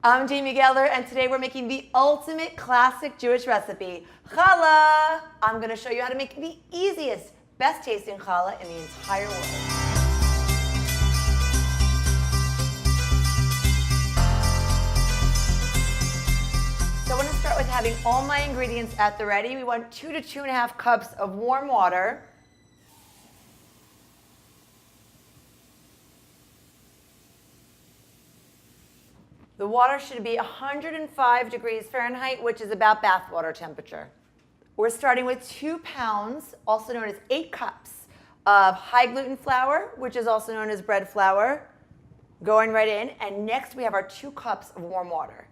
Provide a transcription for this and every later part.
I'm Jamie Geller, and today we're making the ultimate classic Jewish recipe, challah. I'm going to show you how to make the easiest, best tasting challah in the entire world. So I want to start with having all my ingredients at the ready. We want 2 to 2.5 cups of warm water. The water should be 105 degrees Fahrenheit, which is about bath water temperature. We're starting with 2 pounds, also known as 8 cups, of high gluten flour, which is also known as bread flour, going right in. And next we have our 2 cups of warm water.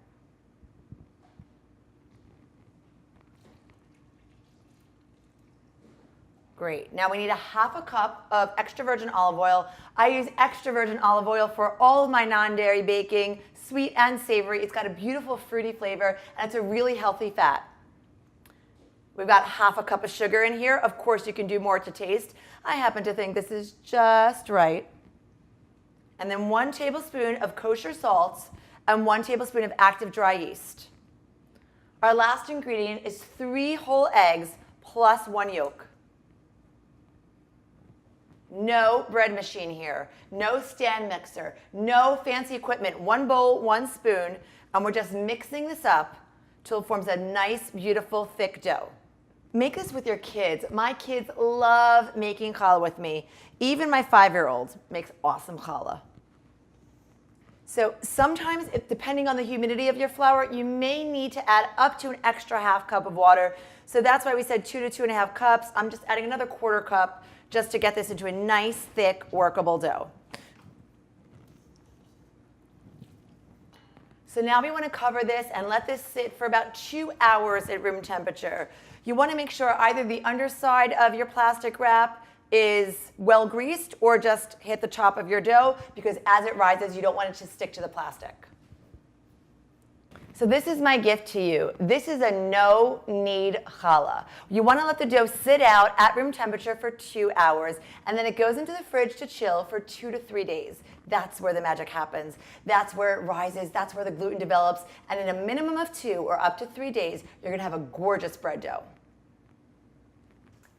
Great. Now we need 1/2 cup of extra virgin olive oil. I use extra virgin olive oil for all of my non-dairy baking, sweet and savory. It's got a beautiful fruity flavor, and it's a really healthy fat. We've got 1/2 cup of sugar in here. Of course, you can do more to taste. I happen to think this is just right. And then 1 tablespoon of kosher salt and 1 tablespoon of active dry yeast. Our last ingredient is 3 whole eggs plus 1 yolk. No bread machine here, no stand mixer, no fancy equipment. 1 bowl, 1 spoon, and we're just mixing this up till it forms a nice, beautiful, thick dough. Make this with your kids. My kids love making challah with me. Even my 5-year-old makes awesome challah. So sometimes, depending on the humidity of your flour, you may need to add up to an extra 1/2 cup of water. So that's why we said 2 to 2.5 cups. I'm just adding another 1/4 cup just to get this into a nice, thick, workable dough. So now we want to cover this and let this sit for about 2 hours at room temperature. You want to make sure either the underside of your plastic wrap is well greased or just hit the top of your dough, because as it rises, you don't want it to stick to the plastic. So this is my gift to you. This is a no-knead challah. You want to let the dough sit out at room temperature for 2 hours, and then it goes into the fridge to chill for 2 to 3 days. That's where the magic happens. That's where it rises. That's where the gluten develops. And in a minimum of 2 or up to 3 days, you're going to have a gorgeous bread dough.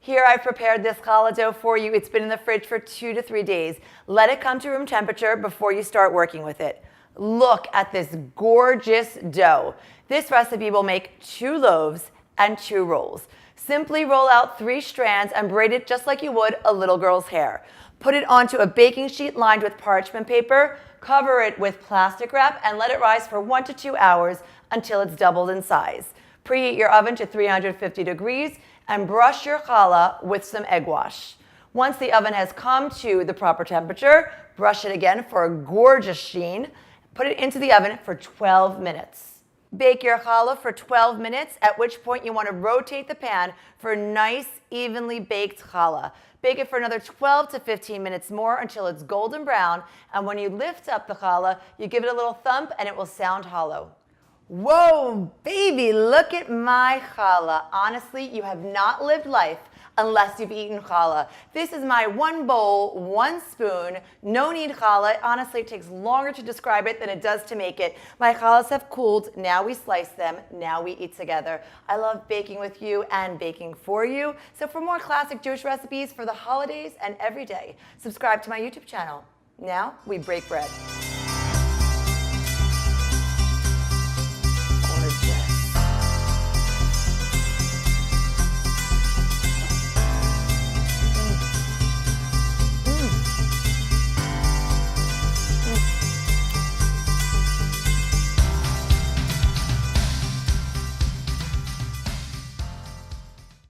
Here I've prepared this challah dough for you. It's been in the fridge for 2 to 3 days. Let it come to room temperature before you start working with it. Look at this gorgeous dough. This recipe will make 2 loaves and 2 rolls. Simply roll out 3 strands and braid it just like you would a little girl's hair. Put it onto a baking sheet lined with parchment paper, cover it with plastic wrap, and let it rise for 1 to 2 hours until it's doubled in size. Preheat your oven to 350 degrees and brush your challah with some egg wash. Once the oven has come to the proper temperature, brush it again for a gorgeous sheen. Put it into the oven for 12 minutes. Bake your challah for 12 minutes, at which point you want to rotate the pan for nice, evenly baked challah. Bake it for another 12 to 15 minutes more until it's golden brown, and when you lift up the challah, you give it a little thump and it will sound hollow. Whoa, baby, look at my challah. Honestly, you have not lived life unless you've eaten challah. This is my 1 bowl, 1 spoon, no-knead challah. Honestly, it takes longer to describe it than it does to make it. My challahs have cooled. Now we slice them. Now we eat together. I love baking with you and baking for you. So for more classic Jewish recipes for the holidays and every day, subscribe to my YouTube channel. Now we break bread.